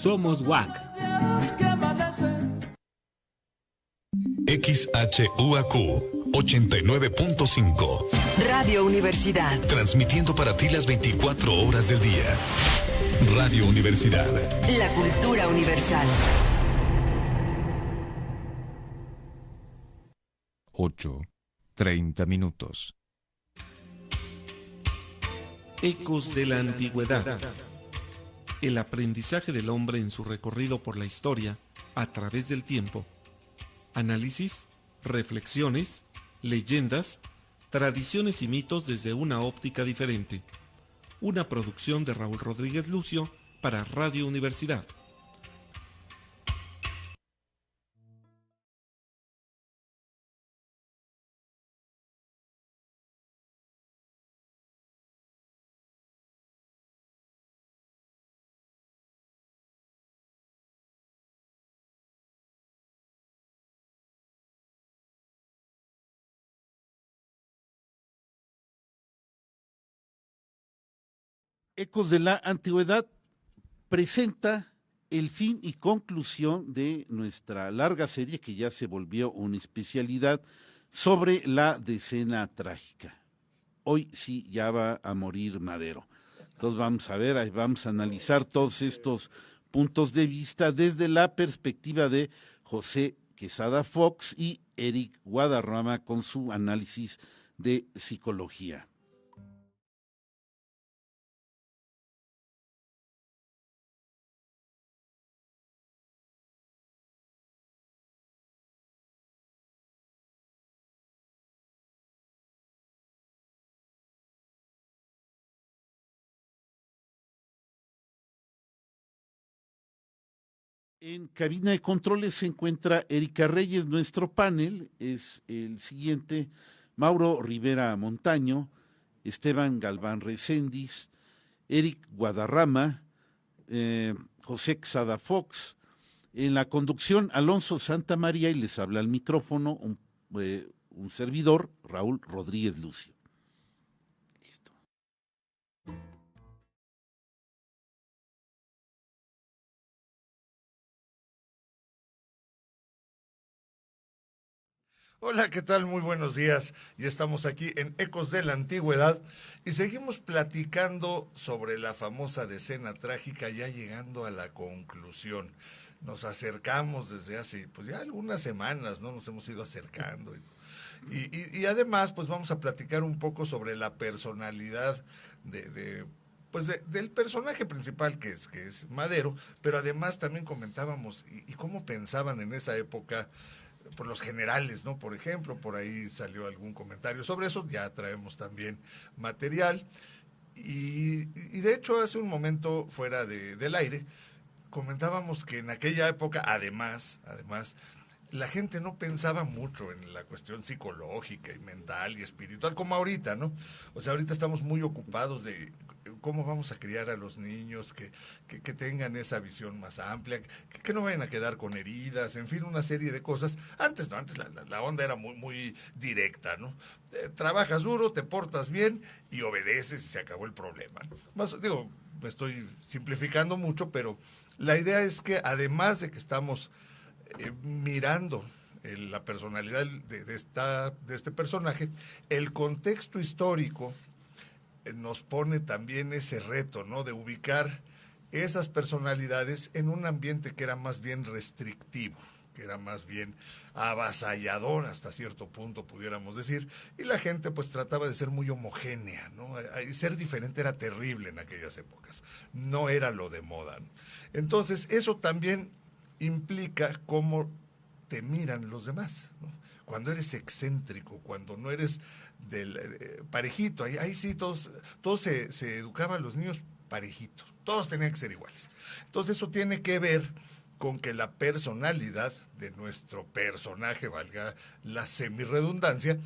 Somos WAC. XHUAQ 89.5. Radio Universidad. Transmitiendo para ti las 24 horas del día. Radio Universidad. La cultura universal. 8:30. Ecos de la antigüedad. El aprendizaje del hombre en su recorrido por la historia a través del tiempo. Análisis, reflexiones, leyendas, tradiciones y mitos desde una óptica diferente. Una producción de Raúl Rodríguez Lucio para Radio Universidad. Ecos de la Antigüedad presenta el fin y conclusión de nuestra larga serie que ya se volvió una especialidad sobre la decena trágica. Hoy sí ya va a morir Madero. Entonces vamos a ver, vamos a analizar todos estos puntos de vista desde la perspectiva de José Quesada Fox y Eric Guadarrama con su análisis de psicología. En cabina de controles se encuentra Erika Reyes. Nuestro panel es el siguiente: Mauro Rivera Montaño, Esteban Galván Recendis, Eric Guadarrama, José Quesada Fox. En la conducción, Alonso Santamaría, y les habla al micrófono un servidor, Raúl Rodríguez Lucio. Listo. Hola, ¿qué tal? Muy buenos días. Ya estamos aquí en Ecos de la Antigüedad y seguimos platicando sobre la famosa decena trágica, ya llegando a la conclusión. Nos acercamos desde hace pues ya algunas semanas, ¿no? Nos hemos ido acercando. Y además, pues vamos a platicar un poco sobre la personalidad del personaje principal que es Madero, pero además también comentábamos y cómo pensaban en esa época por los generales, ¿no? Por ejemplo, por ahí salió algún comentario sobre eso, ya traemos también material. Y de hecho, hace un momento fuera del aire, comentábamos que en aquella época, además, la gente no pensaba mucho en la cuestión psicológica y mental y espiritual como ahorita, ¿no? O sea, ahorita estamos muy ocupados de cómo vamos a criar a los niños, que tengan esa visión más amplia, que no vayan a quedar con heridas, en fin, una serie de cosas. Antes la onda era muy, muy directa, ¿no? Trabajas duro, te portas bien y obedeces y se acabó el problema, ¿no? Me estoy simplificando mucho, pero la idea es que además de que estamos mirando la personalidad de este personaje, el contexto histórico nos pone también ese reto, ¿no? De ubicar esas personalidades en un ambiente que era más bien restrictivo, que era más bien avasallador hasta cierto punto, pudiéramos decir, y la gente pues trataba de ser muy homogénea, ¿no? Ser diferente era terrible en aquellas épocas, no era lo de moda, ¿no? Entonces eso también implica cómo te miran los demás, ¿no? Cuando eres excéntrico, cuando no eres del parejito, ahí sí todos se educaban a los niños parejitos, todos tenían que ser iguales. Entonces eso tiene que ver con que la personalidad de nuestro personaje, valga la semirredundancia,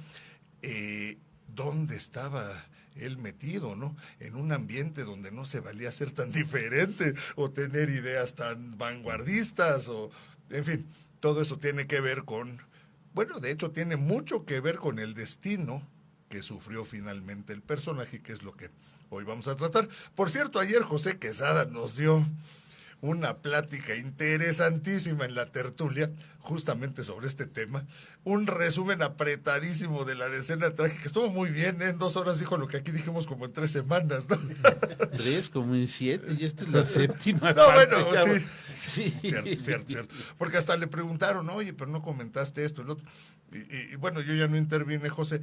¿dónde estaba él metido, no? En un ambiente donde no se valía ser tan diferente o tener ideas tan vanguardistas o, en fin, todo eso tiene que ver con, bueno, de hecho tiene mucho que ver con el destino que sufrió finalmente el personaje, que es lo que hoy vamos a tratar. Por cierto, ayer José Quesada nos dio una plática interesantísima en la tertulia, justamente sobre este tema, un resumen apretadísimo de la decena trágica, que estuvo muy bien, ¿eh? En 2 horas dijo lo que aquí dijimos como en 3 semanas, ¿no? 3, como en 7, y esta es la séptima. No, parte, bueno, ya, sí. Cierto. Porque hasta le preguntaron, oye, pero no comentaste esto, el otro. Y bueno, yo ya no intervine, José,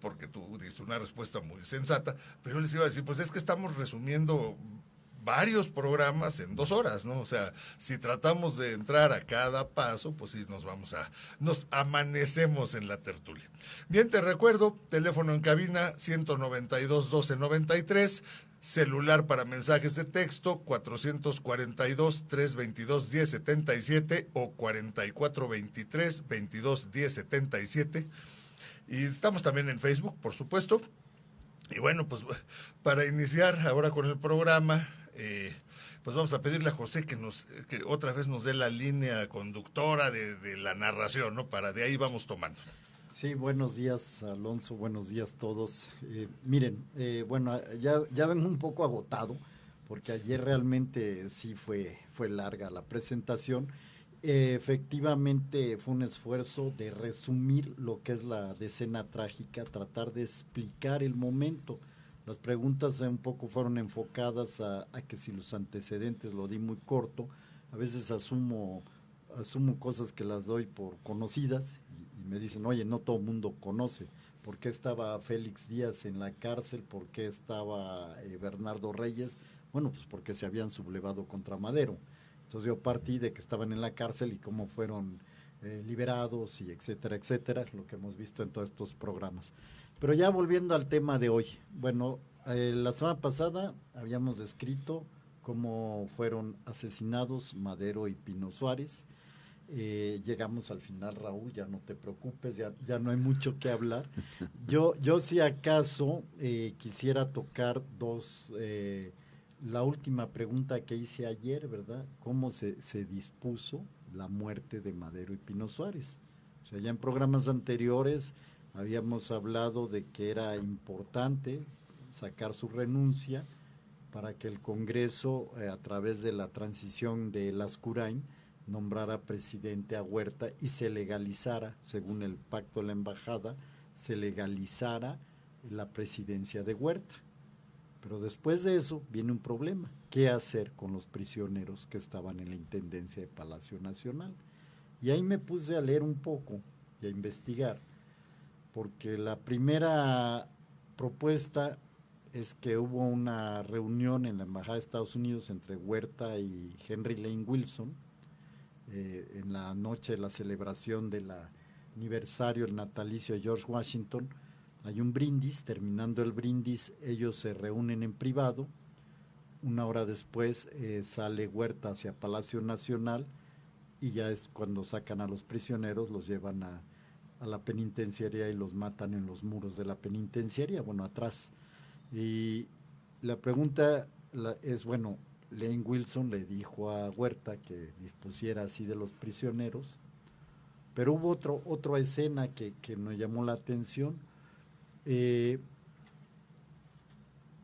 porque tú diste una respuesta muy sensata, pero yo les iba a decir, pues es que estamos resumiendo varios programas en 2 horas, ¿no? O sea, si tratamos de entrar a cada paso, pues sí nos amanecemos en la tertulia. Bien, te recuerdo, teléfono en cabina 192-1293, celular para mensajes de texto 442-322-1077 o 4423-221077. Y estamos también en Facebook, por supuesto. Y bueno, pues para iniciar ahora con el programa, pues vamos a pedirle a José que otra vez nos dé la línea conductora de la narración, ¿no? Para de ahí vamos tomando. Sí, buenos días, Alonso, buenos días todos. Miren, bueno, ya vengo un poco agotado, porque ayer realmente sí fue larga la presentación. Efectivamente fue un esfuerzo de resumir lo que es la decena trágica, tratar de explicar el momento. Las preguntas un poco fueron enfocadas a que si los antecedentes lo di muy corto, a veces asumo cosas que las doy por conocidas y me dicen, oye, no todo el mundo conoce. ¿Por qué estaba Félix Díaz en la cárcel? ¿Por qué estaba Bernardo Reyes? Bueno, pues porque se habían sublevado contra Madero. Entonces yo partí de que estaban en la cárcel y cómo fueron liberados y etcétera, lo que hemos visto en todos estos programas. Pero ya volviendo al tema de hoy, bueno, la semana pasada habíamos descrito cómo fueron asesinados Madero y Pino Suárez. Llegamos al final, Raúl, ya no te preocupes, ya no hay mucho que hablar. Yo si acaso quisiera tocar la última pregunta que hice ayer, ¿verdad? ¿Cómo se dispuso la muerte de Madero y Pino Suárez? O sea, ya en programas anteriores habíamos hablado de que era importante sacar su renuncia para que el Congreso, a través de la transición de Lascurain, nombrara presidente a Huerta y se legalizara, según el pacto de la embajada, se legalizara la presidencia de Huerta. Pero después de eso viene un problema. ¿Qué hacer con los prisioneros que estaban en la Intendencia de Palacio Nacional? Y ahí me puse a leer un poco y a investigar, porque la primera propuesta es que hubo una reunión en la Embajada de Estados Unidos entre Huerta y Henry Lane Wilson, en la noche de la celebración del aniversario, el natalicio de George Washington. Hay un brindis, terminando el brindis, ellos se reúnen en privado. 1 hora después sale Huerta hacia Palacio Nacional y ya es cuando sacan a los prisioneros, los llevan a la penitenciaría y los matan en los muros de la penitenciaría, bueno, atrás. Y la pregunta es, bueno, Lane Wilson le dijo a Huerta que dispusiera así de los prisioneros, pero hubo otra escena que me llamó la atención.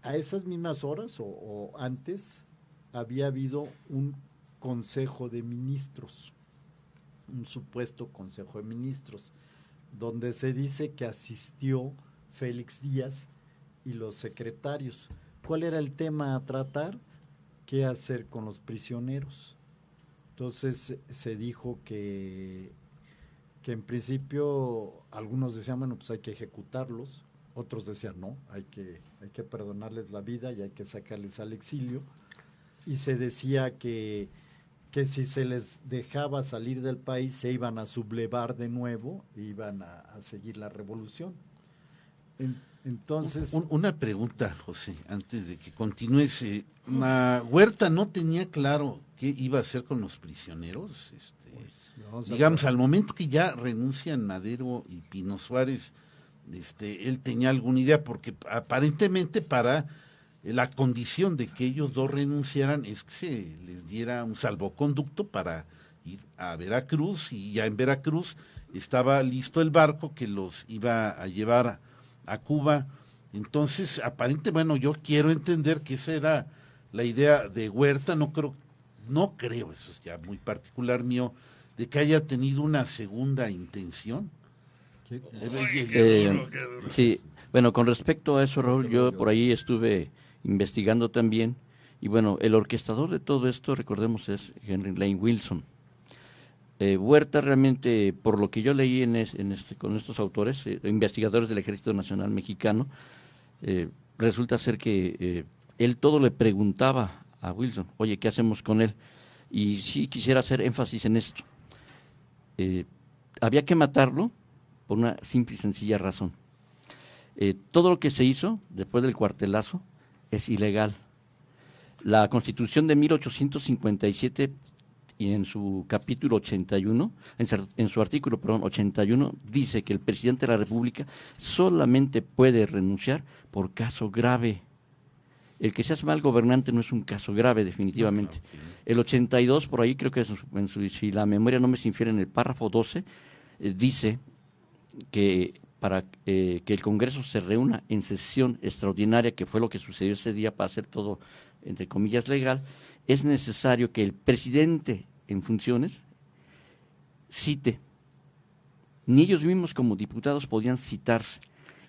A esas mismas horas o antes había habido un consejo de ministros, un supuesto consejo de ministros, donde se dice que asistió Félix Díaz y los secretarios. ¿Cuál era el tema a tratar? ¿Qué hacer con los prisioneros? Entonces se dijo que en principio algunos decían, bueno, pues hay que ejecutarlos. Otros decían, no, hay que perdonarles la vida y hay que sacarles al exilio. Y se decía que si se les dejaba salir del país se iban a sublevar de nuevo e iban a seguir la revolución. Entonces... Una pregunta, José, antes de que continúes. Huerta no tenía claro qué iba a hacer con los prisioneros. Digamos, al momento que ya renuncian Madero y Pino Suárez, él tenía alguna idea, porque aparentemente para la condición de que ellos dos renunciaran es que se les diera un salvoconducto para ir a Veracruz, y ya en Veracruz estaba listo el barco que los iba a llevar a Cuba. Entonces, aparentemente, bueno, yo quiero entender que esa era la idea de Huerta. No creo no creo, eso es ya muy particular mío, de que haya tenido una segunda intención. Uy, qué duro, qué duro. Sí, bueno, con respecto a eso, Raúl, yo por ahí estuve investigando también, y bueno, el orquestador de todo esto, recordemos, es Henry Lane Wilson. Huerta realmente, por lo que yo leí con estos autores, investigadores del Ejército Nacional Mexicano, resulta ser que él todo le preguntaba a Wilson, oye, ¿qué hacemos con él? Y sí quisiera hacer énfasis en esto. Había que matarlo por una simple y sencilla razón. Todo lo que se hizo después del cuartelazo es ilegal. La Constitución de 1857 y en su capítulo 81, en su artículo, 81, dice que el presidente de la República solamente puede renunciar por caso grave. El que seas mal gobernante no es un caso grave, definitivamente. El 82, por ahí creo que si la memoria no me se infiere, en el párrafo 12, dice que para que el Congreso se reúna en sesión extraordinaria, que fue lo que sucedió ese día para hacer todo, entre comillas, legal, es necesario que el presidente en funciones cite. Ni ellos mismos como diputados podían citarse.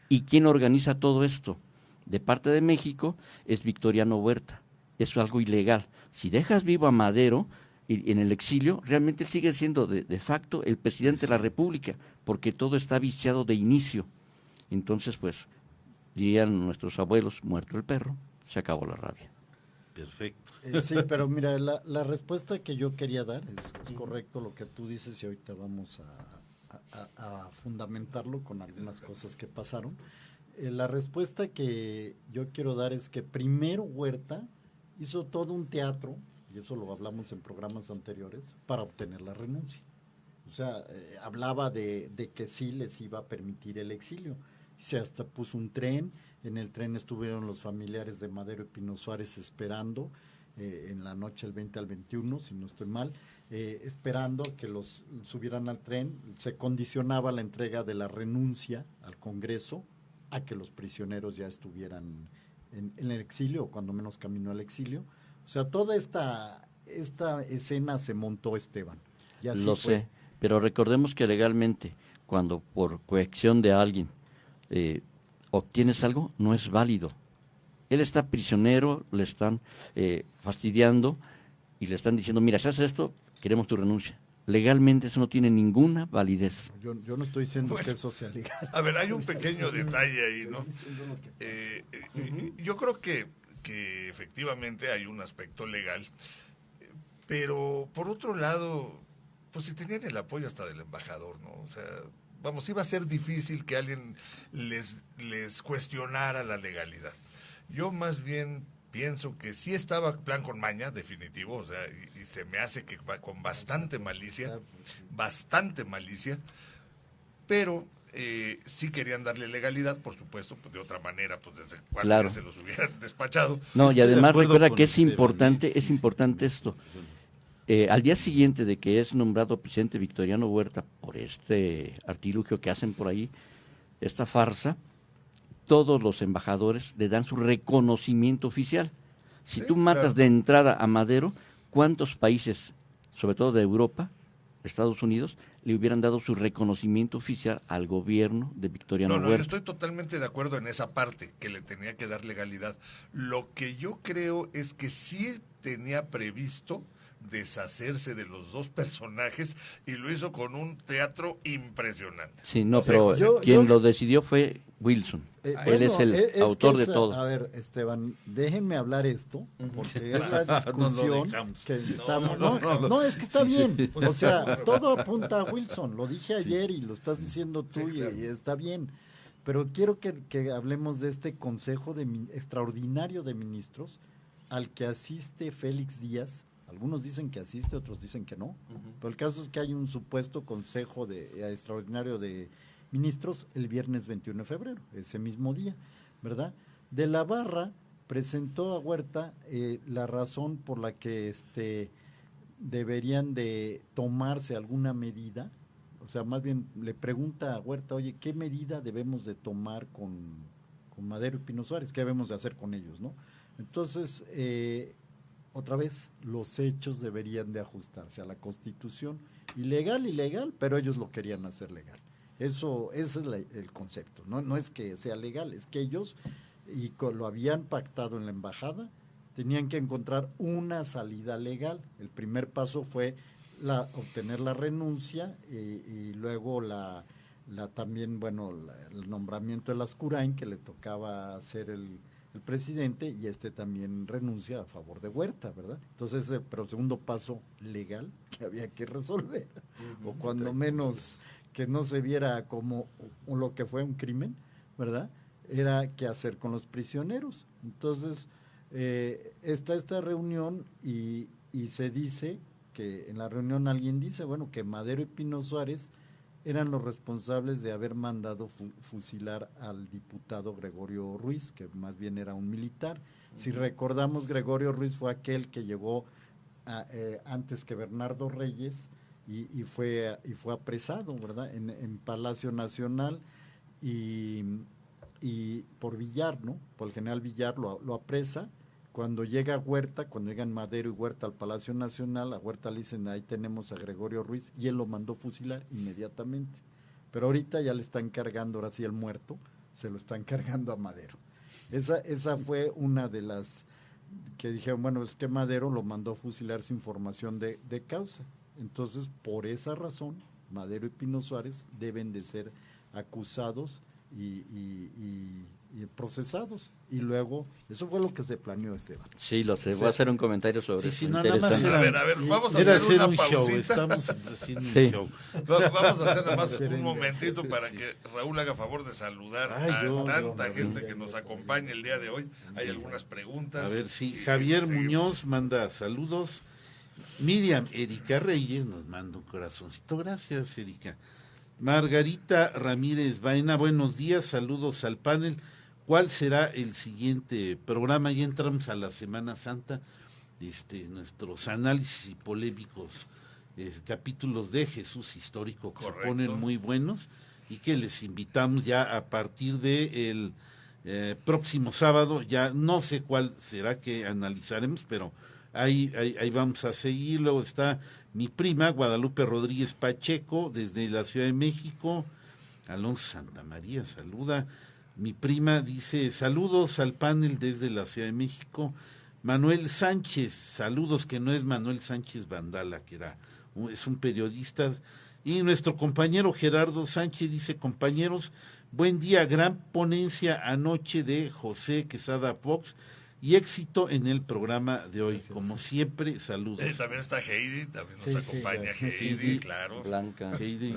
¿Y quién organiza todo esto? De parte de México es Victoriano Huerta. Eso es algo ilegal. Si dejas vivo a Madero en el exilio, realmente él sigue siendo de facto el presidente de la República, porque todo está viciado de inicio. Entonces, pues, dirían nuestros abuelos, muerto el perro, se acabó la rabia. Perfecto. Sí, pero mira, la respuesta que yo quería dar es correcto lo que tú dices y ahorita vamos a fundamentarlo con algunas cosas que pasaron. La respuesta que yo quiero dar es que primero Huerta hizo todo un teatro, y eso lo hablamos en programas anteriores, para obtener la renuncia. O sea, hablaba de que sí les iba a permitir el exilio. Se hasta puso un tren, en el tren estuvieron los familiares de Madero y Pino Suárez esperando, en la noche del 20 al 21, si no estoy mal, esperando que los subieran al tren. Se condicionaba la entrega de la renuncia al Congreso a que los prisioneros ya estuvieran en el exilio, o cuando menos camino al exilio. O sea, toda esta escena se montó, Esteban. Y así Lo fue. sé, pero recordemos que legalmente, cuando por coacción de alguien obtienes algo, no es válido. Él está prisionero, le están fastidiando y le están diciendo, mira, si haces esto, queremos tu renuncia. Legalmente eso no tiene ninguna validez. Yo no estoy diciendo que eso sea legal. A ver, hay un pequeño detalle ahí, ¿no? Yo creo que efectivamente hay un aspecto legal, pero por otro lado, pues si tenían el apoyo hasta del embajador, ¿no? O sea, vamos, iba a ser difícil que alguien les cuestionara la legalidad. Yo más bien pienso que sí estaba plan con maña, definitivo, o sea, y se me hace que va con bastante malicia, pero sí querían darle legalidad, por supuesto, pues de otra manera, pues desde cuando Claro. se los hubieran despachado. No, y Estoy de además acuerdo recuerda con que es Esteban, importante, sí, es sí. importante esto. Al día siguiente de que es nombrado presidente Victoriano Huerta por este artilugio que hacen por ahí, esta farsa, todos los embajadores le dan su reconocimiento oficial. Si Sí, tú matas claro. de entrada a Madero, ¿cuántos países, sobre todo de Europa, Estados Unidos, le hubieran dado su reconocimiento oficial al gobierno de Victoriano No, yo Huerta? estoy totalmente de acuerdo en esa parte, que le tenía que dar legalidad. Lo que yo creo es que sí tenía previsto deshacerse de los dos personajes y lo hizo con un teatro impresionante. Sí, no, O sea, pero José, quien lo decidió fue Wilson. Él Bueno, es el autor de todo. A ver, Esteban, déjenme hablar esto, porque es la No lo discusión dejamos. que estamos... no, No, es que está sí, bien. sí. O sea, todo apunta a Wilson. Lo dije ayer y lo estás diciendo tú, Sí, claro. y está bien. Pero quiero que hablemos de este consejo extraordinario de ministros al que asiste Félix Díaz. Algunos dicen que asiste, otros dicen que no. Pero el caso es que hay un supuesto consejo extraordinario de ministros el viernes 21 de febrero, ese mismo día, ¿verdad? De la Barra presentó a Huerta la razón por la que deberían de tomarse alguna medida. O sea, más bien le pregunta a Huerta, oye, ¿qué medida debemos de tomar con Madero y Pino Suárez? ¿Qué debemos de hacer con ellos, no? Entonces, otra vez, los hechos deberían de ajustarse a la Constitución. Ilegal, pero ellos lo querían hacer legal. Ese es el concepto. No es que sea legal, es que ellos, lo habían pactado en la embajada, tenían que encontrar una salida legal. El primer paso fue obtener la renuncia y luego también, el nombramiento de Lascurain, que le tocaba ser el presidente, y también renuncia a favor de Huerta, ¿verdad? Entonces, pero el segundo paso legal que había que resolver, o cuando menos que no se viera como lo que fue un crimen, ¿verdad? Era qué hacer con los prisioneros. Entonces, está esta reunión y se dice que en la reunión alguien dice, que Madero y Pino Suárez eran los responsables de haber mandado fusilar al diputado Gregorio Ruiz, que más bien era un militar. Si recordamos, Gregorio Ruiz fue aquel que llegó antes que Bernardo Reyes y fue apresado, ¿verdad? En Palacio Nacional y por Villar, ¿no? Por el general Villar lo apresa. Cuando llegan Madero y Huerta al Palacio Nacional, a Huerta le dicen, ahí tenemos a Gregorio Ruiz, y él lo mandó fusilar inmediatamente. Pero ahorita ya le están cargando, ahora sí el muerto, se lo están cargando a Madero. Esa fue una de las que dijeron, es que Madero lo mandó fusilar sin formación de causa. Entonces, por esa razón, Madero y Pino Suárez deben de ser acusados y procesados, y luego eso fue lo que se planeó, Esteban. Sí, lo sé, voy a hacer un comentario sobre eso. Nada más a ver, vamos a hacer una pausita. Show, estamos haciendo un show. Vamos a hacer nada más un momentito para que Raúl haga favor de saludar a tanta gente que nos acompaña el día de hoy. Hay algunas preguntas. A ver, Javier Muñoz manda saludos. Miriam Erika Reyes nos manda un corazoncito, gracias Erika. Margarita Ramírez Baena, buenos días, saludos al panel. ¿Cuál será el siguiente programa? Ya entramos a la Semana Santa, nuestros análisis y polémicos capítulos de Jesús histórico que Correcto. se ponen muy buenos y que les invitamos ya a partir del próximo sábado. Ya no sé cuál será que analizaremos, pero ahí vamos a seguir. Luego está mi prima Guadalupe Rodríguez Pacheco desde la Ciudad de México. Alonso Santamaría saluda. Mi prima dice, saludos al panel desde la Ciudad de México. Manuel Sánchez, saludos, que no es Manuel Sánchez Vandala, que es un periodista. Y nuestro compañero Gerardo Sánchez dice, compañeros, buen día, gran ponencia anoche de José Quesada Fox y éxito en el programa de hoy. Gracias. Como siempre, saludos. También está Heidi, también nos acompaña Heidi, claro. Blanca. Heidi,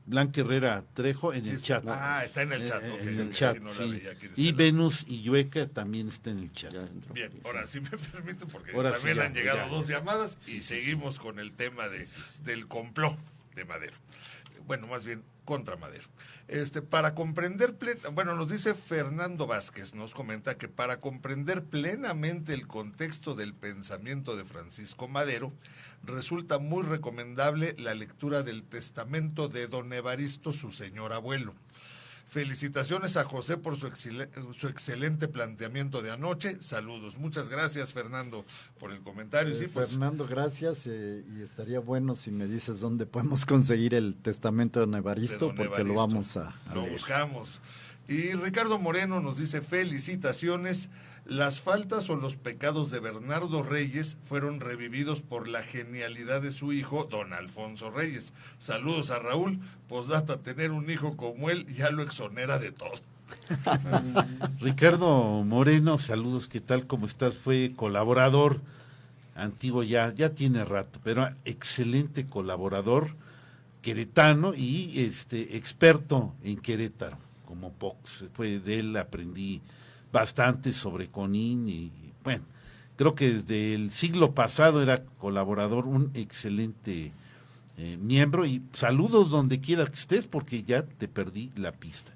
Blanca Herrera Trejo en el chat. Está en el chat. En el chat, no sí. Y Venus Illueca también está en el chat. Bien, ahora sí me permite, porque ahora también han llegado dos llamadas y seguimos con el tema del complot de Madero. Bueno, más bien contra Madero. Para comprender nos dice Fernando Vázquez, nos comenta que para comprender plenamente el contexto del pensamiento de Francisco Madero, resulta muy recomendable la lectura del testamento de don Evaristo, su señor abuelo. Felicitaciones a José por su excelente planteamiento de anoche. Saludos. Muchas gracias, Fernando, por el comentario. Sí, pues, Fernando, gracias. Y estaría bueno si me dices dónde podemos conseguir el testamento de don Evaristo, porque lo vamos a lo leer. Buscamos. Y Ricardo Moreno nos dice, felicitaciones. Las faltas o los pecados de Bernardo Reyes fueron revividos por la genialidad de su hijo, don Alfonso Reyes. Saludos a Raúl. Postdata, tener un hijo como él ya lo exonera de todo. Ricardo Moreno, saludos, ¿qué tal? ¿Cómo estás? Fue colaborador antiguo, ya tiene rato, pero excelente colaborador queretano y experto en Querétaro, como pocos. Fue de él aprendí bastante sobre Conín y bueno, creo que desde el siglo pasado era colaborador, un excelente miembro, y saludos donde quiera que estés porque ya te perdí la pista.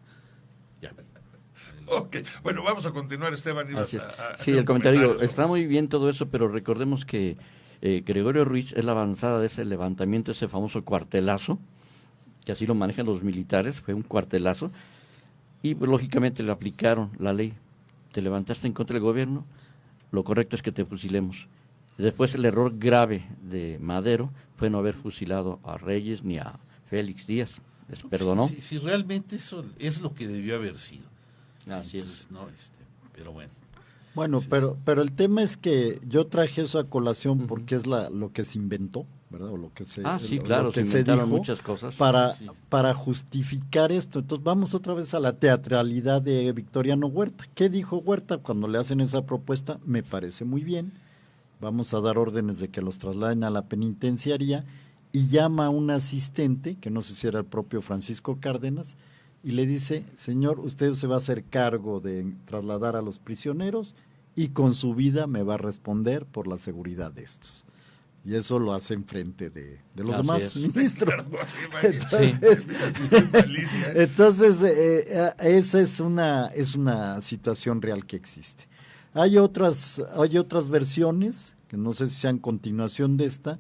Ya. Ok, bueno, vamos a continuar, Esteban. Sí, el comentario, está muy bien todo eso, pero recordemos que Gregorio Ruiz es la avanzada de ese levantamiento, ese famoso cuartelazo, que así lo manejan los militares, fue un cuartelazo, y pues, lógicamente le aplicaron la ley. Te levantaste en contra del gobierno, lo correcto es que te fusilemos. Después el error grave de Madero fue no haber fusilado a Reyes ni a Félix Díaz. Les perdonó. Si realmente eso es lo que debió haber sido. Así Entonces, es. no, pero bueno. Bueno, Sí. pero el tema es que yo traje eso a colación porque es lo que se inventó, ¿verdad? O lo que se, Sí, lo claro, que se se inventaron dijo muchas cosas. Sí. para justificar esto. Entonces vamos otra vez a la teatralidad de Victoriano Huerta. ¿Qué dijo Huerta cuando le hacen esa propuesta? Me parece muy bien. Vamos a dar órdenes de que los trasladen a la penitenciaría, y llama a un asistente, que no sé si era el propio Francisco Cárdenas, y le dice: señor, usted se va a hacer cargo de trasladar a los prisioneros y con su vida me va a responder por la seguridad de estos. Y eso lo hace enfrente de los Así demás es. ministros. Entonces, Entonces, esa es una situación real que existe. Hay otras versiones, que no sé si sean continuación de esta,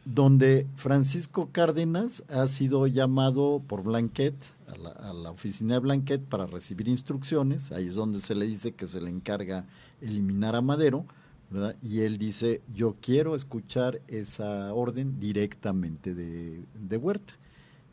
donde Francisco Cárdenas ha sido llamado por Blanquet a la oficina de Blanquet para recibir instrucciones. Ahí es donde se le dice que se le encarga eliminar a Madero, ¿verdad? Y él dice: yo quiero escuchar esa orden directamente de Huerta.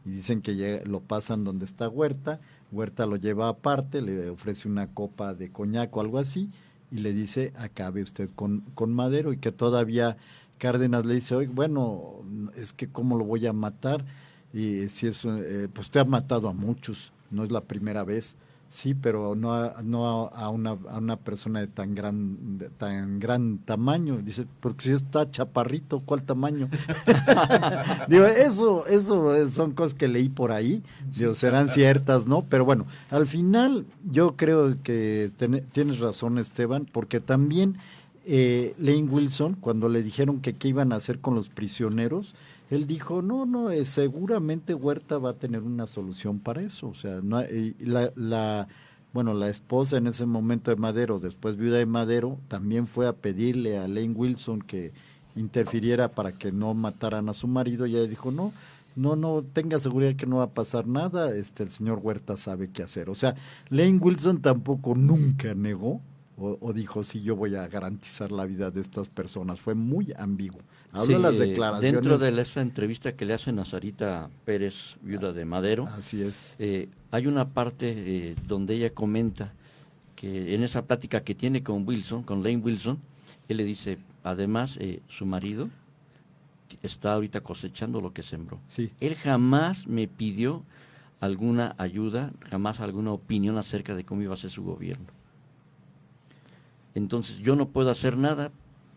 Y dicen que lo pasan donde está Huerta lo lleva aparte, le ofrece una copa de coñac o algo así, y le dice: acabe usted con Madero. Y que todavía Cárdenas le dice: oye, bueno, es que ¿cómo lo voy a matar? Y si es, pues usted ha matado a muchos, no es la primera vez. Sí, pero no a una persona de tan gran tamaño. Dice: porque si está chaparrito, ¿cuál tamaño? Digo, eso son cosas que leí por ahí. Digo, serán ciertas, ¿no? Pero bueno, al final yo creo que tienes razón, Esteban, porque también Lane Wilson, cuando le dijeron que qué iban a hacer con los prisioneros, él dijo: no, seguramente Huerta va a tener una solución para eso. O sea, no, la esposa en ese momento de Madero, después viuda de Madero, también fue a pedirle a Lane Wilson que interfiriera para que no mataran a su marido, y ella dijo: no, tenga seguridad que no va a pasar nada, el señor Huerta sabe qué hacer. O sea, Lane Wilson tampoco nunca negó o dijo: sí, yo voy a garantizar la vida de estas personas. Fue muy ambiguo. Hablo de las declaraciones. Dentro de esa entrevista que le hacen a Sarita Pérez, viuda de Madero, así es. Hay una parte donde ella comenta que en esa plática que tiene con Lane Wilson, él le dice: además, su marido está ahorita cosechando lo que sembró. Sí. Él jamás me pidió alguna ayuda, jamás alguna opinión acerca de cómo iba a ser su gobierno. Entonces yo no puedo hacer nada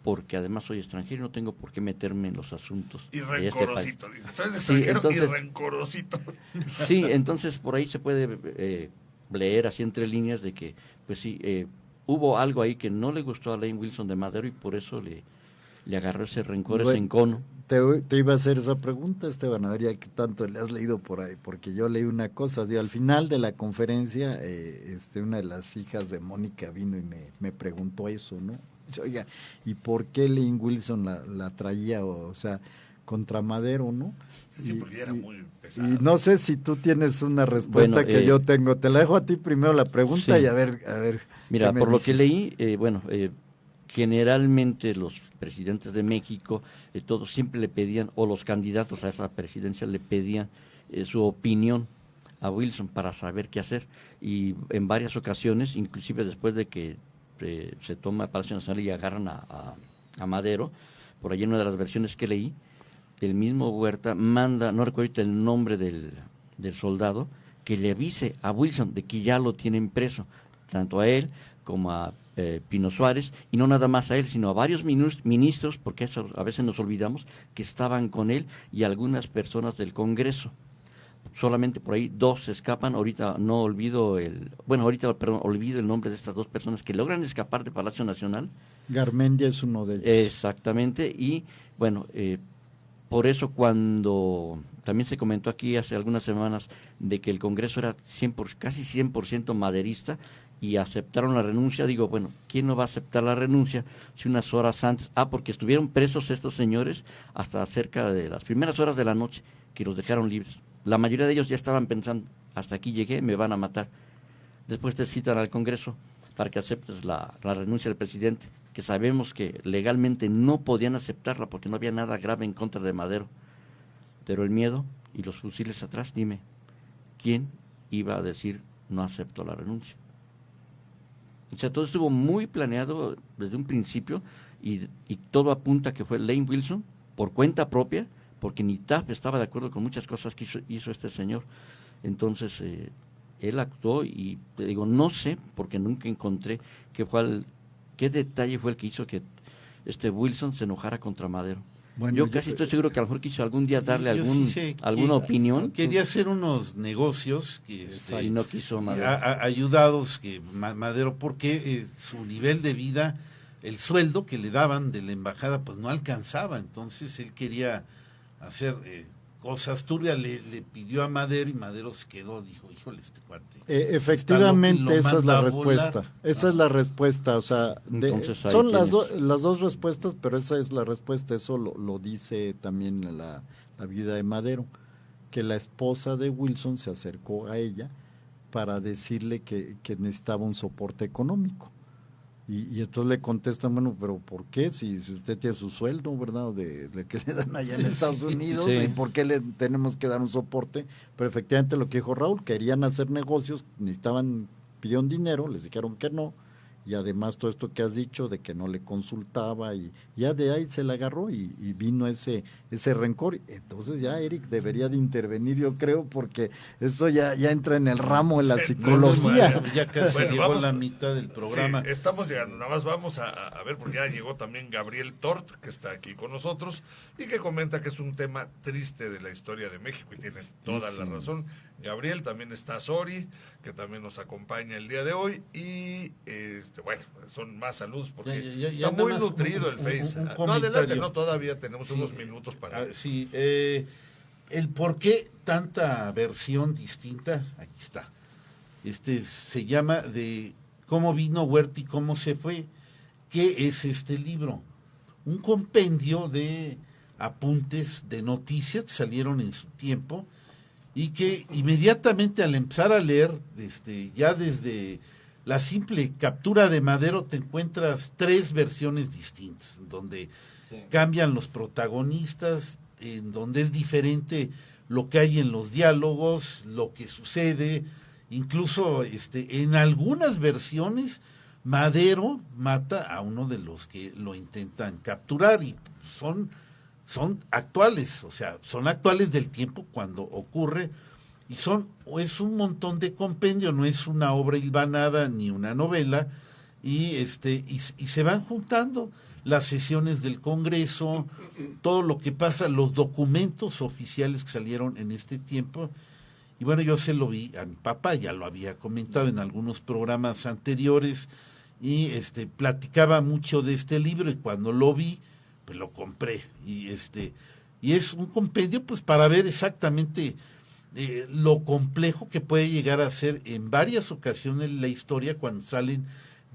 porque además soy extranjero y no tengo por qué meterme en los asuntos y de este país. dice. Soy extranjero, entonces, y rencorosito. Sí, entonces por ahí se puede leer así entre líneas de que, pues sí, hubo algo ahí que no le gustó a Lane Wilson de Madero y por eso le agarró ese rencor, ese encono. Te iba a hacer esa pregunta, Esteban, a ver ya que tanto le has leído por ahí, porque yo leí una cosa, al final de la conferencia, una de las hijas de Mónica vino y me preguntó eso, ¿no? Dice: oiga, ¿y por qué Lane Wilson la traía, o sea, contra Madero, ¿no? Sí, porque era muy pesado. Y no sé si tú tienes una respuesta que yo tengo. Te la dejo a ti primero la pregunta, sí. y a ver. Mira, por lo que leí, generalmente los presidentes de México, todos siempre le pedían, o los candidatos a esa presidencia le pedían su opinión a Wilson para saber qué hacer. Y en varias ocasiones, inclusive después de que se toma el Palacio Nacional y agarran a Madero, por ahí en una de las versiones que leí, el mismo Huerta manda, no recuerdo ahorita el nombre del soldado, que le avise a Wilson de que ya lo tienen preso, tanto a él como a Pino Suárez, y no nada más a él, sino a varios ministros, porque eso a veces nos olvidamos, que estaban con él, y algunas personas del Congreso. Solamente por ahí 2 se escapan. Ahorita no olvido olvido el nombre de estas 2 personas que logran escapar de Palacio Nacional. Garmendia es uno de ellos. Exactamente, y bueno, por eso cuando también se comentó aquí hace algunas semanas de que el Congreso era casi 100% maderista y aceptaron la renuncia, digo, bueno, ¿quién no va a aceptar la renuncia si unas horas antes? Porque estuvieron presos estos señores hasta cerca de las primeras horas de la noche, que los dejaron libres. La mayoría de ellos ya estaban pensando: hasta aquí llegué, me van a matar. Después te citan al Congreso para que aceptes la renuncia del presidente. que sabemos que legalmente no podían aceptarla porque no había nada grave en contra de Madero. Pero el miedo y los fusiles atrás, dime, ¿quién iba a decir no acepto la renuncia? O sea, todo estuvo muy planeado desde un principio y todo apunta a que fue Lane Wilson por cuenta propia, porque ni Taft estaba de acuerdo con muchas cosas que hizo este señor. Entonces, él actuó y te digo, no sé, porque nunca encontré qué detalle fue el que hizo que Wilson se enojara contra Madero. Bueno, yo casi estoy seguro que a lo mejor quiso algún día darle alguna opinión. Quería hacer unos negocios que y no quiso Madero. Ayudados que Madero, porque su nivel de vida, el sueldo que le daban de la embajada, pues no alcanzaba. Entonces él quería hacer cosas turbias, le pidió a Madero y Madero se quedó, dijo, híjole, este cuate. Efectivamente, esa es la respuesta. Esa es la respuesta, o sea, son las dos respuestas, pero esa es la respuesta. Eso lo dice también la viuda de Madero, que la esposa de Wilson se acercó a ella para decirle que necesitaba un soporte económico. Y entonces le contestan, bueno, pero ¿por qué? Si usted tiene su sueldo, ¿verdad? De que le dan allá en Estados Unidos, sí. ¿Y por qué le tenemos que dar un soporte? Pero efectivamente lo que dijo Raúl, querían hacer negocios, pidieron dinero, les dijeron que no, y además todo esto que has dicho de que no le consultaba, y ya de ahí se le agarró y vino ese rencor. Entonces ya Eric debería de intervenir, yo creo, porque esto ya entra en el ramo de la psicología. Ya casi llegó la mitad del programa. Sí, estamos llegando, nada más vamos a ver, porque ya llegó también Gabriel Tort, que está aquí con nosotros, y que comenta que es un tema triste de la historia de México, y tienes toda la razón. Gabriel, también está Sori, que también nos acompaña el día de hoy, y bueno, son más saludos porque ya está muy nutrido el Face. No, adelante, no, todavía tenemos unos minutos para... Sí, el por qué tanta versión distinta, aquí está. Se llama de cómo vino Huerta y cómo se fue. ¿Qué es este libro? Un compendio de apuntes de noticias que salieron en su tiempo y que inmediatamente al empezar a leer, ya desde la simple captura de Madero te encuentras 3 versiones distintas, donde cambian los protagonistas, en donde es diferente lo que hay en los diálogos, lo que sucede, incluso en algunas versiones Madero mata a uno de los que lo intentan capturar y son actuales, o sea, son actuales del tiempo cuando ocurre y es un montón de compendio, no es una obra hilvanada ni una novela y se van juntando las sesiones del Congreso, todo lo que pasa, los documentos oficiales que salieron en este tiempo. Y bueno, yo se lo vi a mi papá, ya lo había comentado en algunos programas anteriores, y platicaba mucho de este libro, y cuando lo vi, pues lo compré. Y es un compendio pues para ver exactamente lo complejo que puede llegar a ser en varias ocasiones la historia cuando salen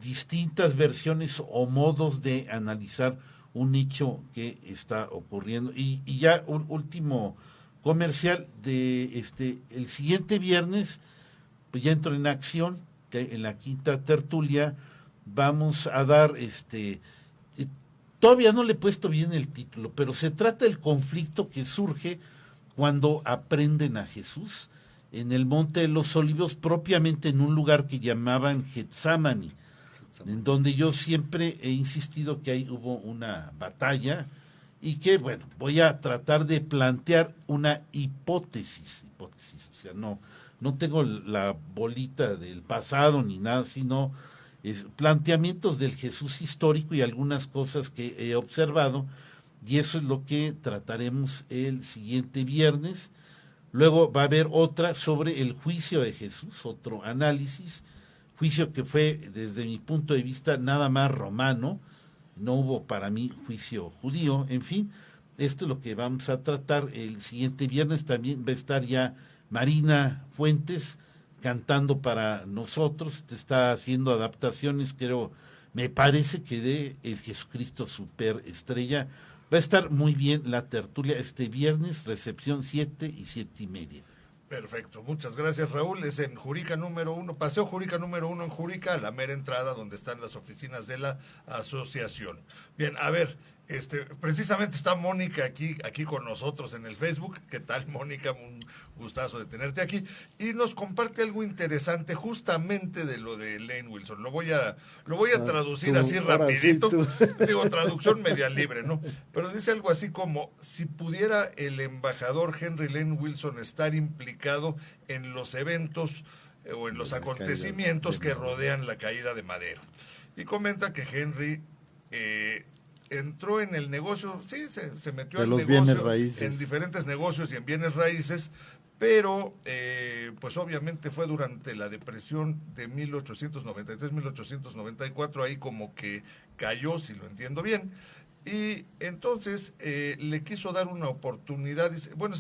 distintas versiones o modos de analizar un hecho que está ocurriendo. Y ya un último comercial de el siguiente viernes, pues ya entro en acción, que en la quinta tertulia vamos a dar todavía no le he puesto bien el título, pero se trata del conflicto que surge cuando aprenden a Jesús en el Monte de los Olivos, propiamente en un lugar que llamaban Getsámani, en donde yo siempre he insistido que ahí hubo una batalla y que, bueno, voy a tratar de plantear una hipótesis, o sea, no tengo la bolita del pasado ni nada, sino planteamientos del Jesús histórico y algunas cosas que he observado, y eso es lo que trataremos el siguiente viernes. Luego va a haber otra sobre el juicio de Jesús, otro análisis, juicio que fue desde mi punto de vista nada más romano, no hubo para mí juicio judío. En fin, esto es lo que vamos a tratar el siguiente viernes. También va a estar ya Marina Fuentes cantando para nosotros, está haciendo adaptaciones, creo, me parece que de El Jesucristo Superestrella. Va a estar muy bien la tertulia este viernes, recepción 7 y 7:30. Perfecto, muchas gracias Raúl. Es en Jurica número 1, Paseo Jurica número 1 en Jurica, a la mera entrada donde están las oficinas de la asociación. Bien, a ver, precisamente está Mónica aquí con nosotros en el Facebook. ¿Qué tal, Mónica? Un gustazo de tenerte aquí. Y nos comparte algo interesante justamente de lo de Lane Wilson. Lo voy a traducir así rapidito. Digo, traducción media libre, ¿no? Pero dice algo así como, si pudiera el embajador Henry Lane Wilson estar implicado en los eventos o en los acontecimientos que rodean la caída de Madero. Y comenta que Henry entró en el negocio, sí, se metió al negocio, en diferentes negocios y en bienes raíces, pero pues obviamente fue durante la depresión de 1893-1894, ahí como que cayó, si lo entiendo bien, y entonces le quiso dar una oportunidad. Bueno,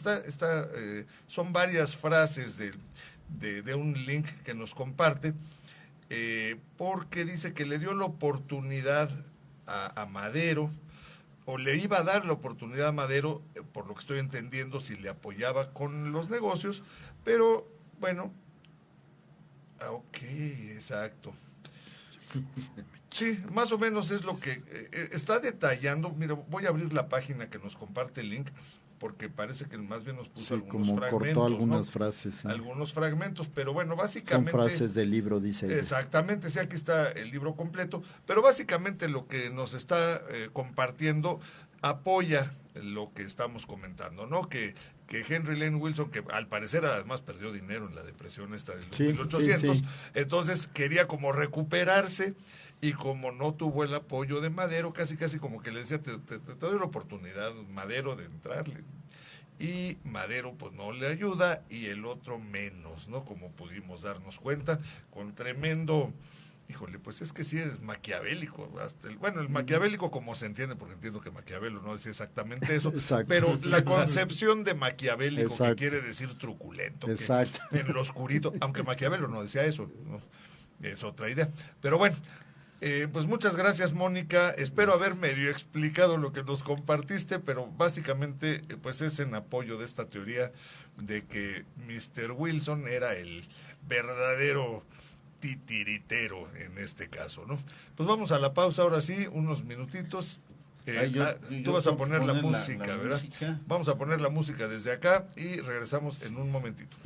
son varias frases de un link que nos comparte, porque dice que le dio la oportunidad a Madero, o le iba a dar la oportunidad a Madero, por lo que estoy entendiendo, si le apoyaba con los negocios, pero bueno, ok, exacto. Sí, más o menos es lo que está detallando. Mira, voy a abrir la página que nos comparte el link, porque parece que más bien nos puso algunos como fragmentos. Cortó algunas frases. Algunos fragmentos, pero bueno, básicamente... Son frases del libro, dice ella. Exactamente, sí, aquí está el libro completo, pero básicamente lo que nos está compartiendo apoya lo que estamos comentando, ¿no? Que Henry Lane Wilson, que al parecer además perdió dinero en la depresión esta del 1800, entonces quería como recuperarse, y como no tuvo el apoyo de Madero, casi como que le decía, te doy la oportunidad, Madero, de entrarle. Y Madero pues no le ayuda, y el otro menos, ¿no? Como pudimos darnos cuenta, con tremendo... Híjole, pues es que sí es maquiavélico. El maquiavélico como se entiende, porque entiendo que Maquiavelo no decía exactamente eso, pero la concepción de maquiavélico, que quiere decir truculento, que en lo oscurito, aunque Maquiavelo no decía eso, ¿no? Es otra idea. Pero bueno, pues muchas gracias, Mónica. Espero haber medio explicado lo que nos compartiste, pero básicamente pues es en apoyo de esta teoría de que Mr. Wilson era el verdadero titiritero en este caso, ¿no? Pues vamos a la pausa ahora sí, unos minutitos. Tú vas a poner la música, la ¿verdad? Música. Vamos a poner la música desde acá y regresamos en un momentito.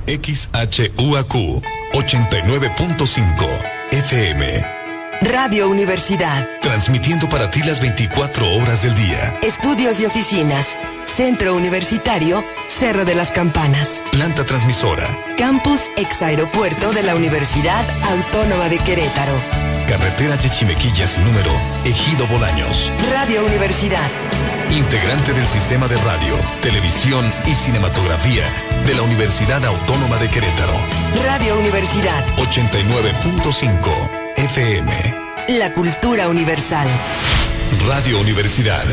XHUAQ 89.5 FM. Radio Universidad. Transmitiendo para ti las 24 horas del día. Estudios y oficinas. Centro Universitario, Cerro de las Campanas. Planta transmisora. Campus ex aeropuerto de la Universidad Autónoma de Querétaro. Carretera Chichimequilla sin número, Ejido Bolaños. Radio Universidad. Integrante del sistema de radio, televisión y cinematografía de la Universidad Autónoma de Querétaro. Radio Universidad. 89.5 FM. La cultura universal. Radio Universidad.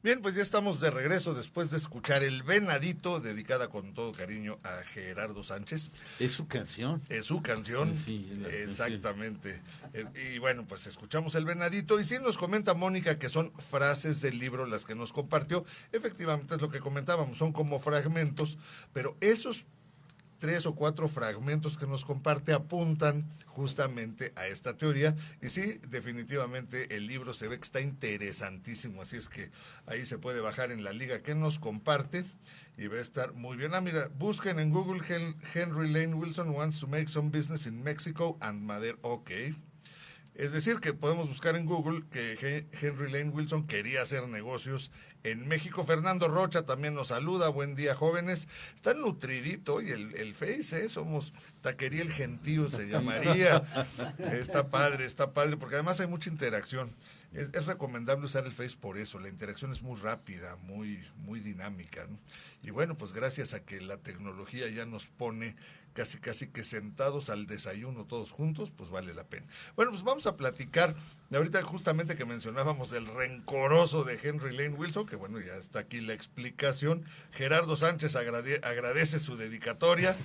Bien, pues ya estamos de regreso después de escuchar El Venadito, dedicada con todo cariño a Gerardo Sánchez. Es su canción. Es su canción, Sí, exactamente. Y bueno, pues escuchamos El Venadito y sí nos comenta Mónica que son frases del libro las que nos compartió. Efectivamente es lo que comentábamos, son como fragmentos, pero esos 3 o 4 fragmentos que nos comparte apuntan justamente a esta teoría y sí, definitivamente el libro se ve que está interesantísimo, así es que ahí se puede bajar en la liga que nos comparte y va a estar muy bien. Mira, busquen en Google Henry Lane Wilson wants to make some business in Mexico and Madero, ok. Es decir, que podemos buscar en Google que Henry Lane Wilson quería hacer negocios en México. Fernando Rocha también nos saluda. Buen día, jóvenes. Está nutridito hoy el Face, ¿eh? Somos Taquería El Gentío, se llamaría. Está padre, porque además hay mucha interacción. Es recomendable usar el Face por eso. La interacción es muy rápida, muy dinámica, ¿no? Y bueno, pues gracias a que la tecnología ya nos pone casi que sentados al desayuno todos juntos, pues vale la pena. Bueno, pues vamos a platicar de ahorita justamente que mencionábamos el rencoroso de Henry Lane Wilson, que bueno, ya está aquí la explicación. Gerardo Sánchez agradece su dedicatoria.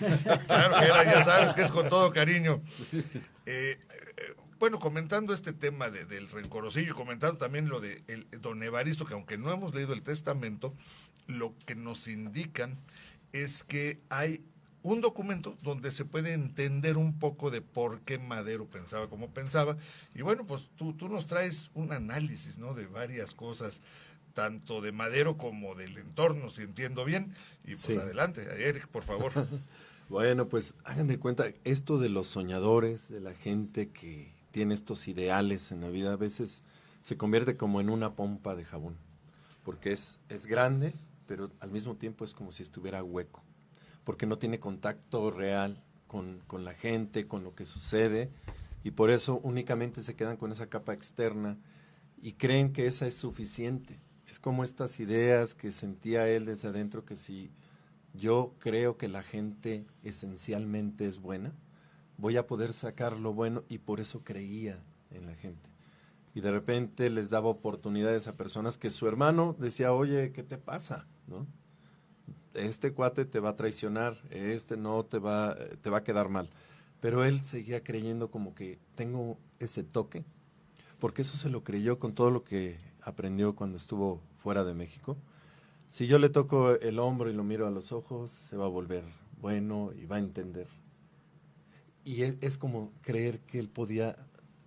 Claro, Gerardo, ya sabes que es con todo cariño. Bueno, comentando este tema del rencorosillo y comentando también lo de don Evaristo, que aunque no hemos leído el testamento, lo que nos indican es que hay un documento donde se puede entender un poco de por qué Madero pensaba como pensaba. Y bueno, pues tú nos traes un análisis, ¿no?, de varias cosas, tanto de Madero como del entorno, si entiendo bien. Y pues sí. Adelante, Eric, por favor. Bueno, pues hagan de cuenta, esto de los soñadores, de la gente que tiene estos ideales en la vida, a veces se convierte como en una pompa de jabón, porque es grande, pero al mismo tiempo es como si estuviera hueco, porque no tiene contacto real con la gente, con lo que sucede, y por eso únicamente se quedan con esa capa externa y creen que esa es suficiente. Es como estas ideas que sentía él desde adentro, que si yo creo que la gente esencialmente es buena, voy a poder sacar lo bueno, y por eso creía en la gente. Y de repente les daba oportunidades a personas que su hermano decía, oye, ¿qué te pasa?, ¿no? Este cuate te va a traicionar, este no te va a quedar mal. Pero él seguía creyendo como que tengo ese toque, porque eso se lo creyó con todo lo que aprendió cuando estuvo fuera de México. Si yo le toco el hombro y lo miro a los ojos, se va a volver bueno y va a entender. Y es como creer que él podía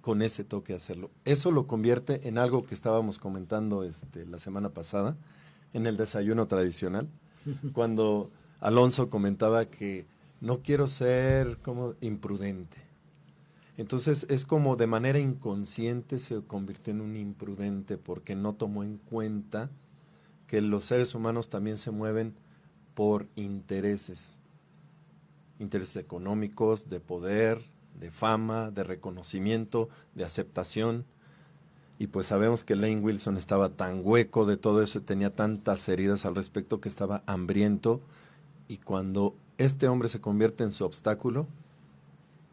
con ese toque hacerlo. Eso lo convierte en algo que estábamos comentando la semana pasada, en el desayuno tradicional, cuando Alonso comentaba que no quiero ser como imprudente. Entonces es como de manera inconsciente se convirtió en un imprudente, porque no tomó en cuenta que los seres humanos también se mueven por intereses económicos, de poder, de fama, de reconocimiento, de aceptación. Y pues sabemos que Lane Wilson estaba tan hueco de todo eso, tenía tantas heridas al respecto, que estaba hambriento, y cuando este hombre se convierte en su obstáculo,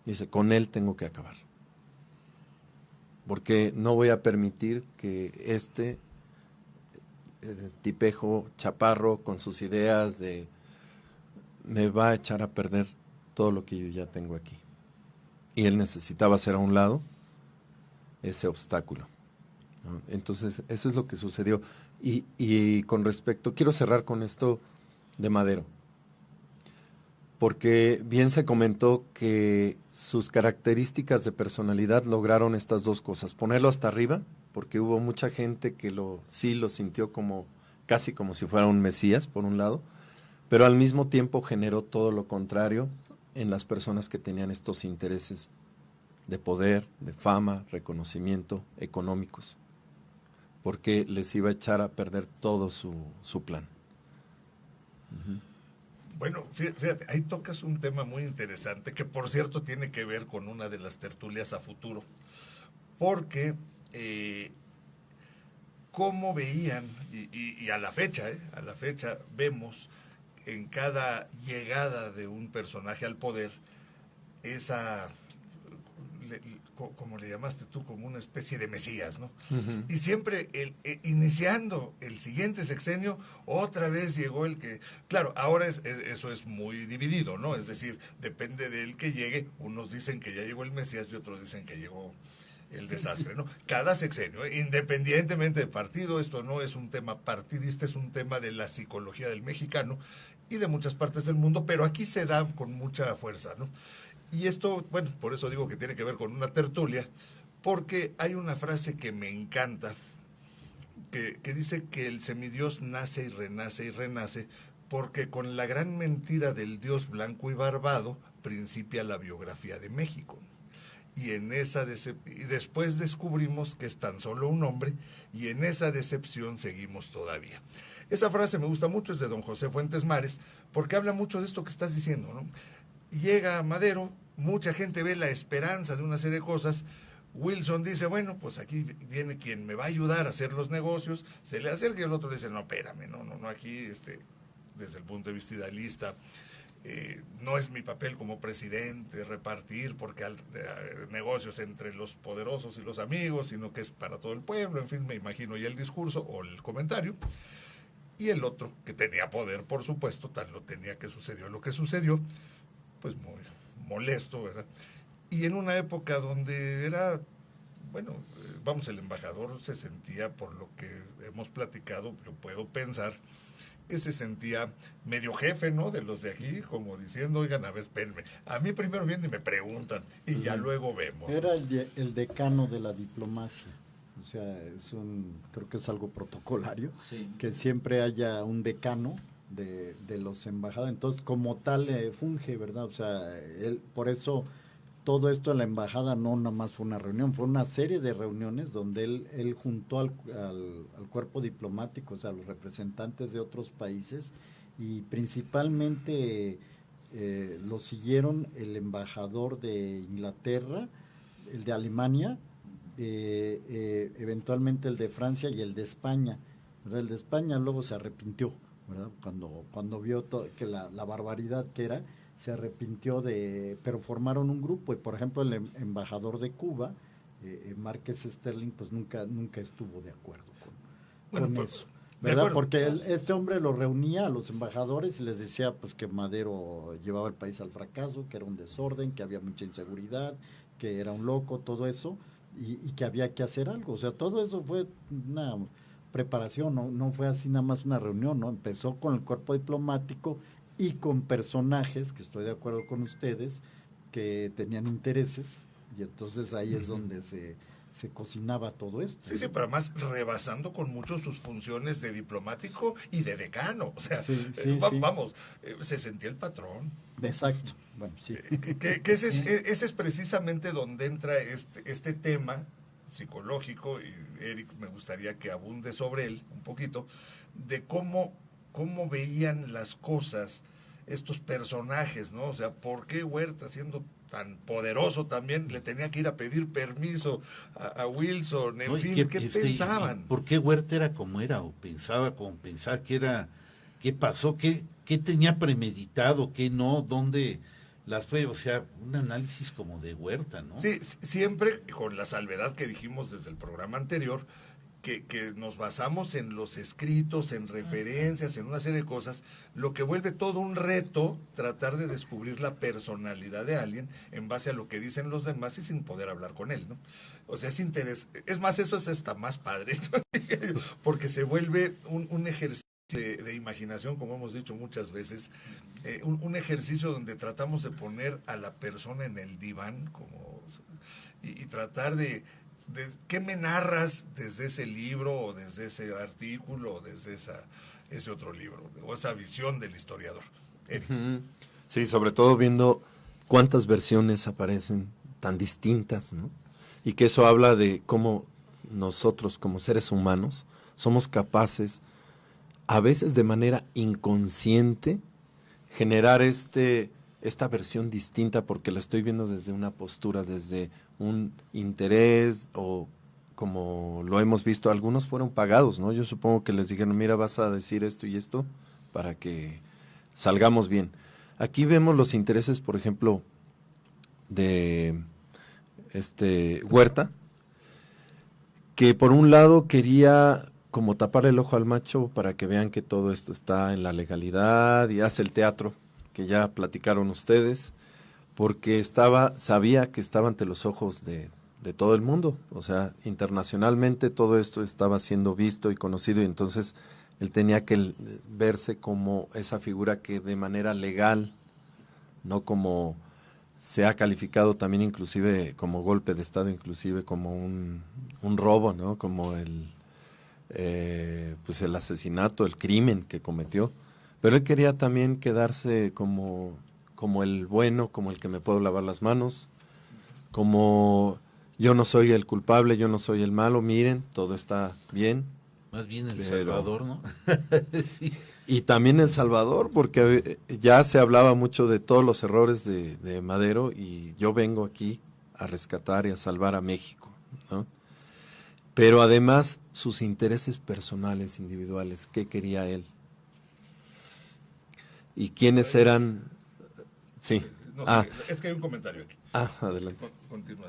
dice, con él tengo que acabar, porque no voy a permitir que tipejo chaparro con sus ideas me va a echar a perder todo lo que yo ya tengo aquí. Y él necesitaba hacer a un lado ese obstáculo, ¿no? Entonces eso es lo que sucedió. Y con respecto, quiero cerrar con esto de Madero, porque bien se comentó que sus características de personalidad lograron estas dos cosas: ponerlo hasta arriba, porque hubo mucha gente que sí lo sintió como casi como si fuera un mesías, por un lado, pero al mismo tiempo generó todo lo contrario en las personas que tenían estos intereses de poder, de fama, reconocimiento, económicos, porque les iba a echar a perder todo su plan. Uh-huh. Bueno, fíjate, ahí tocas un tema muy interesante, que por cierto tiene que ver con una de las tertulias a futuro, porque cómo veían, y a la fecha vemos en cada llegada de un personaje al poder como le llamaste tú, como una especie de mesías, ¿no? Y siempre iniciando el siguiente sexenio, otra vez llegó el que, claro, ahora eso es muy dividido, ¿no? Es decir, depende del que llegue, unos dicen que ya llegó el mesías y otros dicen que llegó el desastre, ¿no? Cada sexenio, independientemente de partido, esto no es un tema partidista, es un tema de la psicología del mexicano y de muchas partes del mundo, pero aquí se da con mucha fuerza, ¿no? Y esto, bueno, por eso digo que tiene que ver con una tertulia, porque hay una frase que me encanta, que dice que el semidios nace y renace, porque con la gran mentira del dios blanco y barbado principia la biografía de México. Y después descubrimos que es tan solo un hombre, y en esa decepción seguimos todavía. Esa frase me gusta mucho, es de don José Fuentes Mares, porque habla mucho de esto que estás diciendo, ¿no? Llega Madero, mucha gente ve la esperanza de una serie de cosas. Wilson dice, bueno, pues aquí viene quien me va a ayudar a hacer los negocios. Se le acerca y el otro dice, no, espérame, no, aquí, desde el punto de vista idealista, no es mi papel como presidente repartir porque negocios entre los poderosos y los amigos, sino que es para todo el pueblo, en fin, me imagino ya el discurso o el comentario. Y el otro, que tenía poder, por supuesto, tal lo tenía que sucedió lo que sucedió, pues muy molesto, ¿verdad? Y en una época donde era, bueno, el embajador se sentía, por lo que hemos platicado, lo puedo pensar, que se sentía medio jefe, ¿no? De los de aquí, como diciendo, oigan, a ver, espérenme, a mí primero vienen y me preguntan, y ya luego vemos. Era el decano de la diplomacia. O sea, creo que es algo protocolario, sí, que siempre haya un decano de los embajadas. Entonces, como tal, funge, ¿verdad? O sea, por eso todo esto en la embajada no nada más fue una reunión, fue una serie de reuniones donde él juntó al cuerpo diplomático, o sea, a los representantes de otros países, y principalmente lo siguieron el embajador de Inglaterra, el de Alemania, eventualmente el de Francia y el de España, ¿verdad? El de España luego se arrepintió, ¿verdad? Cuando vio que la barbaridad que era, se arrepintió pero formaron un grupo, y por ejemplo el embajador de Cuba, Márquez Sterling, pues nunca estuvo de acuerdo con eso, ¿verdad? Porque este hombre lo reunía a los embajadores y les decía pues que Madero llevaba el país al fracaso, que era un desorden, que había mucha inseguridad, que era un loco, todo eso, y que había que hacer algo. O sea, todo eso fue una preparación, no fue así nada más una reunión, ¿no? Empezó con el cuerpo diplomático y con personajes, que estoy de acuerdo con ustedes, que tenían intereses, y entonces ahí es donde se cocinaba todo esto. Sí, sí, pero además rebasando con mucho sus funciones de diplomático y de decano. O sea, se sentía el patrón. Exacto. Bueno, sí. Ese es precisamente donde entra este tema psicológico, y Eric, me gustaría que abunde sobre él un poquito, de cómo veían las cosas estos personajes, ¿no? O sea, ¿por qué Huerta, siendo tan poderoso también, le tenía que ir a pedir permiso a Wilson? En fin, ¿qué pensaban? ¿Por qué Huerta era como era? ¿O pensaba como pensaba que era? ¿Qué pasó? ¿Qué tenía premeditado? ¿Qué no? ¿Dónde las fue? O sea, un análisis como de Huerta, ¿no? Sí, siempre con la salvedad que dijimos desde el programa anterior, que nos basamos en los escritos, en referencias, en una serie de cosas, lo que vuelve todo un reto tratar de descubrir la personalidad de alguien en base a lo que dicen los demás y sin poder hablar con él, ¿no? O sea, es más, eso es hasta más padre, ¿no? Porque se vuelve un ejercicio de imaginación, como hemos dicho muchas veces, un ejercicio donde tratamos de poner a la persona en el diván y tratar de ¿qué me narras desde ese libro o desde ese artículo o desde ese otro libro o esa visión del historiador? Eric. Sí, sobre todo viendo cuántas versiones aparecen tan distintas, ¿no? Y que eso habla de cómo nosotros como seres humanos somos capaces, a veces de manera inconsciente, generar esta versión distinta porque la estoy viendo desde una postura, desde un interés, o como lo hemos visto, algunos fueron pagados, ¿no? Yo supongo que les dijeron, mira, vas a decir esto y esto para que salgamos bien. Aquí vemos los intereses, por ejemplo, de Huerta, que por un lado quería como tapar el ojo al macho para que vean que todo esto está en la legalidad y hace el teatro, que ya platicaron ustedes, porque sabía que estaba ante los ojos de todo el mundo, o sea, internacionalmente todo esto estaba siendo visto y conocido, y entonces él tenía que verse como esa figura que de manera legal, no como se ha calificado también inclusive como golpe de Estado, inclusive como un robo, ¿no? Como pues el asesinato, el crimen que cometió. Pero él quería también quedarse como el bueno, como el que me puedo lavar las manos, como yo no soy el culpable, yo no soy el malo, miren, todo está bien. Más bien El Salvador, ¿no? Sí. Y también El Salvador, porque ya se hablaba mucho de todos los errores de Madero, y yo vengo aquí a rescatar y a salvar a México, ¿no? Pero además sus intereses personales, individuales, ¿qué quería él? ¿Y quiénes eran? Sí. No, es que hay un comentario aquí. Adelante. Continúa.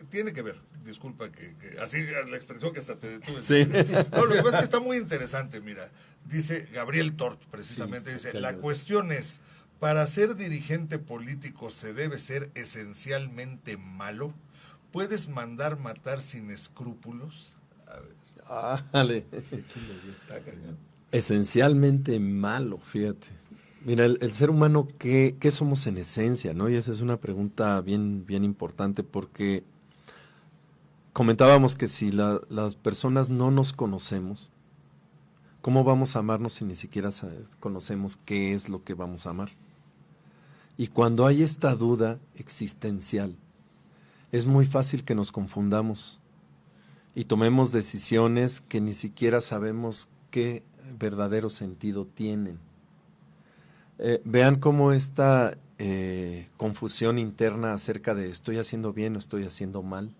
Tiene que ver, disculpa que así la expresión que hasta te detuve. Sí. No, lo que pasa es que está muy interesante, mira. Dice Gabriel Tort, precisamente, Sí, dice, okay, la cuestión es, ¿para ser dirigente político se debe ser esencialmente malo? ¿Puedes mandar matar sin escrúpulos? A ver. Dale. Esencialmente malo, fíjate. Mira, el ser humano, ¿qué somos en esencia, no? Y esa es una pregunta bien, bien importante, porque comentábamos que si las personas no nos conocemos, ¿cómo vamos a amarnos si ni siquiera conocemos qué es lo que vamos a amar? Y cuando hay esta duda existencial, es muy fácil que nos confundamos y tomemos decisiones que ni siquiera sabemos qué verdadero sentido tienen. Vean cómo esta confusión interna acerca de estoy haciendo bien o estoy haciendo mal,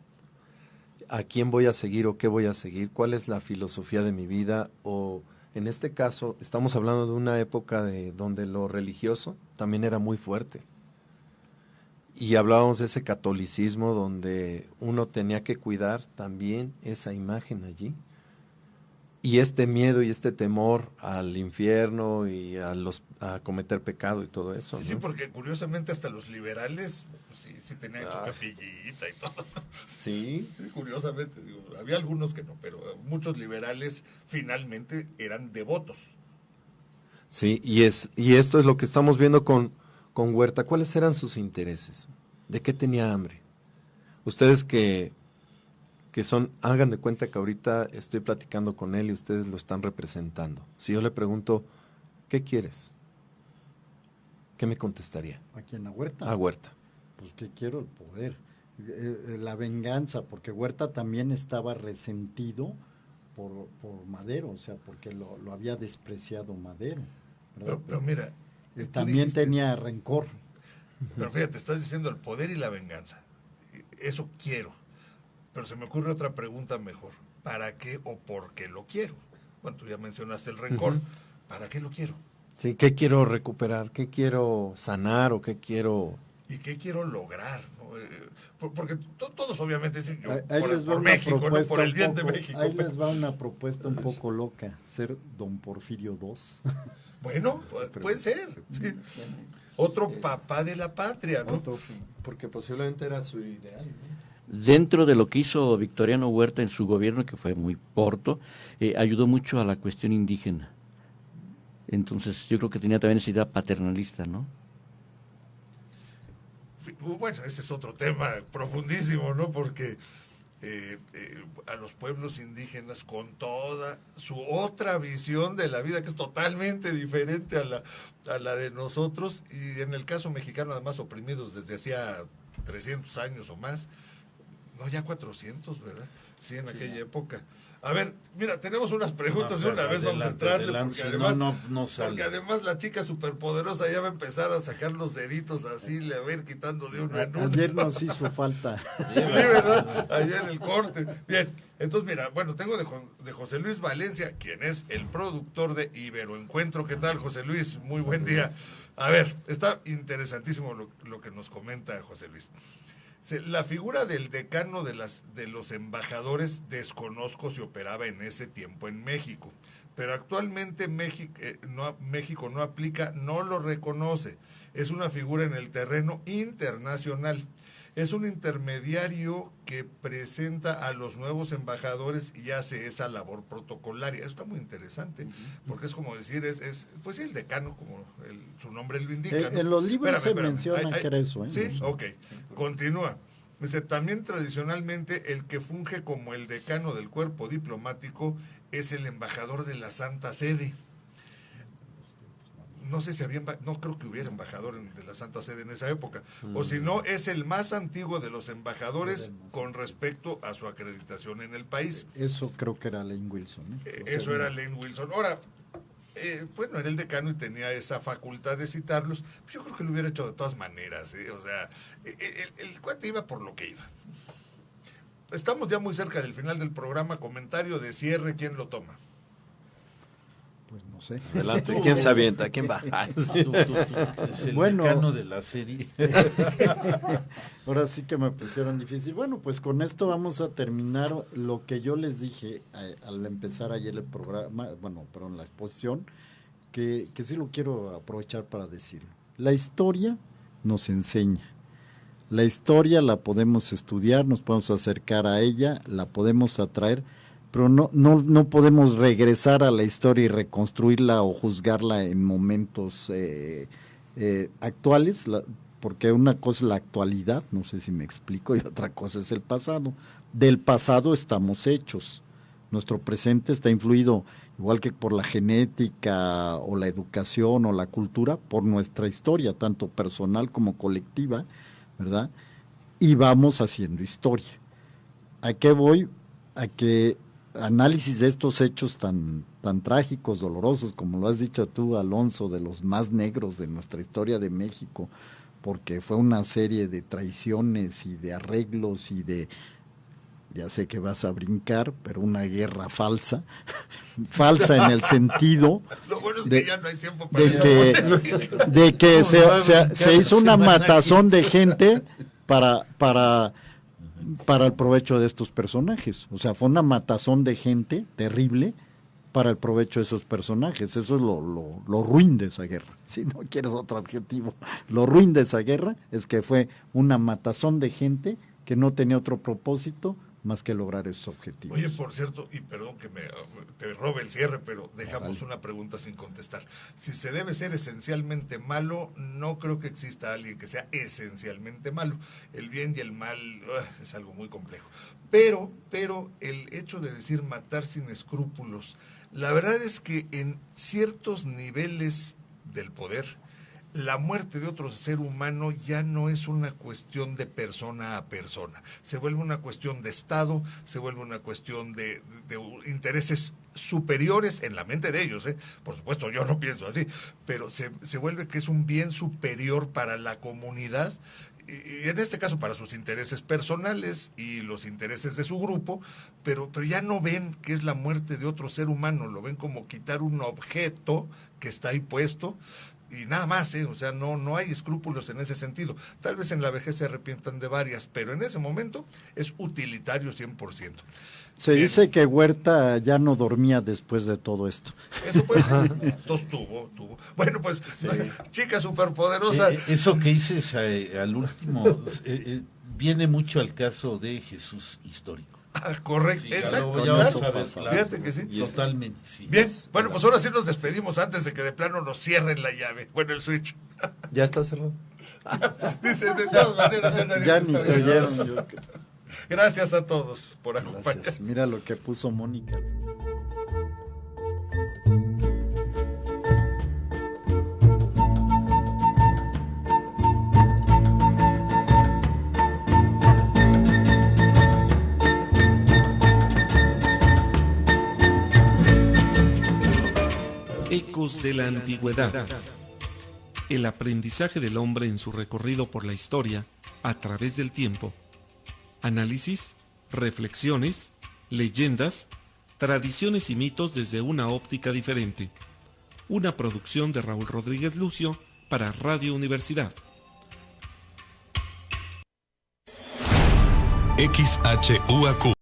a quién voy a seguir o qué voy a seguir, cuál es la filosofía de mi vida, o en este caso estamos hablando de una época donde lo religioso también era muy fuerte, y hablábamos de ese catolicismo donde uno tenía que cuidar también esa imagen allí. Y este miedo y este temor al infierno y a cometer pecado y todo eso. Sí, ¿no? sí, porque curiosamente hasta los liberales, pues, sí tenían su capillita y todo. Sí. Curiosamente, digo, había algunos que no, pero muchos liberales finalmente eran devotos. Sí, y esto es lo que estamos viendo con Huerta. ¿Cuáles eran sus intereses? ¿De qué tenía hambre? Ustedes que hagan de cuenta que ahorita estoy platicando con él y ustedes lo están representando. Si yo le pregunto, ¿qué quieres? ¿Qué me contestaría? ¿A quién? ¿A Huerta? A Huerta. Pues que quiero el poder, la venganza, porque Huerta también estaba resentido por Madero, o sea, porque lo había despreciado Madero. Pero mira, también tenía rencor. Pero fíjate, estás diciendo el poder y la venganza. Eso quiero. Pero se me ocurre otra pregunta mejor. ¿Para qué o por qué lo quiero? Bueno, tú ya mencionaste el rencor. Uh-huh. ¿Para qué lo quiero? Sí, ¿qué quiero recuperar? ¿Qué quiero sanar o qué quiero...? ¿Y qué quiero lograr? ¿No? Porque todos obviamente dicen, yo por México, no por el bien de México. Ahí les va una propuesta un poco loca. Ser don Porfirio II. Bueno, puede ser. Sí. Otro papá de la patria, ¿no? Porque posiblemente era su ideal, ¿no? Dentro de lo que hizo Victoriano Huerta en su gobierno, que fue muy corto, ayudó mucho a la cuestión indígena. Entonces yo creo que tenía también esa idea paternalista, ¿no? Bueno, ese es otro tema profundísimo, ¿no? Porque a los pueblos indígenas, con toda su otra visión de la vida, que es totalmente diferente a la de nosotros, y en el caso mexicano, además oprimidos desde hacía 300 años o más, no, ya 400, ¿verdad? Sí, en aquella época. A ver, mira, tenemos unas preguntas de una vez, vamos a entrarle, porque además la chica superpoderosa ya va a empezar a sacar los deditos así, le va a ir quitando de uno en uno. Ayer nos hizo falta. Sí, ¿verdad? Ayer el corte. Bien, entonces mira, bueno, tengo de José Luis Valencia, quien es el productor de Iberoencuentro. ¿Qué tal, José Luis? Muy buen día. A ver, está interesantísimo lo que nos comenta José Luis. La figura del decano de los embajadores desconozco si operaba en ese tiempo en México, pero actualmente México no aplica, no lo reconoce. Es una figura en el terreno internacional. Es un intermediario que presenta a los nuevos embajadores y hace esa labor protocolaria. Eso está muy interesante, porque es como decir, pues sí, el decano, como su nombre lo indica, ¿no? En los libros se menciona que era eso. Sí, ok, continúa. Dice, también tradicionalmente el que funge como el decano del cuerpo diplomático es el embajador de la Santa Sede. No sé si no creo que hubiera embajador de la Santa Sede en esa época, o si no, es el más antiguo de los embajadores con respecto a su acreditación en el país. Eso creo que era Lane Wilson. Eso era Lane Wilson. Ahora, bueno, era el decano y tenía esa facultad de citarlos, yo creo que lo hubiera hecho de todas maneras, o sea, el cuate iba por lo que iba. Estamos ya muy cerca del final del programa, comentario de cierre, ¿quién lo toma? Pues no sé. Adelante, ¿quién se avienta? ¿Quién va? Tú, es el decano de la serie. Ahora sí que me pusieron difícil. Bueno, pues con esto vamos a terminar lo que yo les dije al empezar ayer el programa, la exposición, que sí lo quiero aprovechar para decirlo. La historia nos enseña. La historia la podemos estudiar, nos podemos acercar a ella, la podemos atraer, pero no podemos regresar a la historia y reconstruirla o juzgarla en momentos actuales, porque una cosa es la actualidad, no sé si me explico, y otra cosa es el pasado. Del pasado estamos hechos, nuestro presente está influido, igual que por la genética o la educación o la cultura, por nuestra historia, tanto personal como colectiva, ¿verdad? Y vamos haciendo historia. ¿A qué voy? A que análisis de estos hechos tan trágicos, dolorosos, como lo has dicho tú, Alonso, de los más negros de nuestra historia de México, porque fue una serie de traiciones y de arreglos y de, ya sé que vas a brincar, pero una guerra falsa, falsa en el sentido de que se hizo una matazón de gente para el provecho de estos personajes. O sea, fue una matazón de gente terrible para el provecho de esos personajes. Eso es lo ruin de esa guerra. Si no quieres otro adjetivo, lo ruin de esa guerra es que fue una matazón de gente que no tenía otro propósito más que lograr esos objetivos. Oye, por cierto, y perdón que te robe el cierre, pero dejamos una pregunta sin contestar. Si se debe ser esencialmente malo, no creo que exista alguien que sea esencialmente malo. El bien y el mal es algo muy complejo. Pero el hecho de decir matar sin escrúpulos, la verdad es que en ciertos niveles del poder, la muerte de otro ser humano ya no es una cuestión de persona a persona, se vuelve una cuestión de Estado, se vuelve una cuestión de intereses superiores en la mente de ellos, por supuesto yo no pienso así, pero se vuelve que es un bien superior para la comunidad, y en este caso para sus intereses personales y los intereses de su grupo, pero ya no ven que es la muerte de otro ser humano, lo ven como quitar un objeto que está ahí puesto, y nada más, o sea, no hay escrúpulos en ese sentido. Tal vez en la vejez se arrepientan de varias, pero en ese momento es utilitario 100%. Se dice que Huerta ya no dormía después de todo esto. Eso pues, entonces tuvo. Bueno, pues, sí. Chica superpoderosa. Eso que dices al último viene mucho al caso de Jesús histórico. Correcto, sí, exacto. Claro. Fíjate que sí. Totalmente, sí. Bien, bueno, pues ahora sí nos despedimos antes de que de plano nos cierren la llave. Bueno, el switch. Ya está cerrado. Dice, de todas maneras, ya ni te oyeron. Gracias a todos por acompañarnos. Gracias. Mira lo que puso Mónica. Ecos de la Antigüedad. El aprendizaje del hombre en su recorrido por la historia a través del tiempo. Análisis, reflexiones, leyendas, tradiciones y mitos desde una óptica diferente. Una producción de Raúl Rodríguez Lucio para Radio Universidad. XHUAQ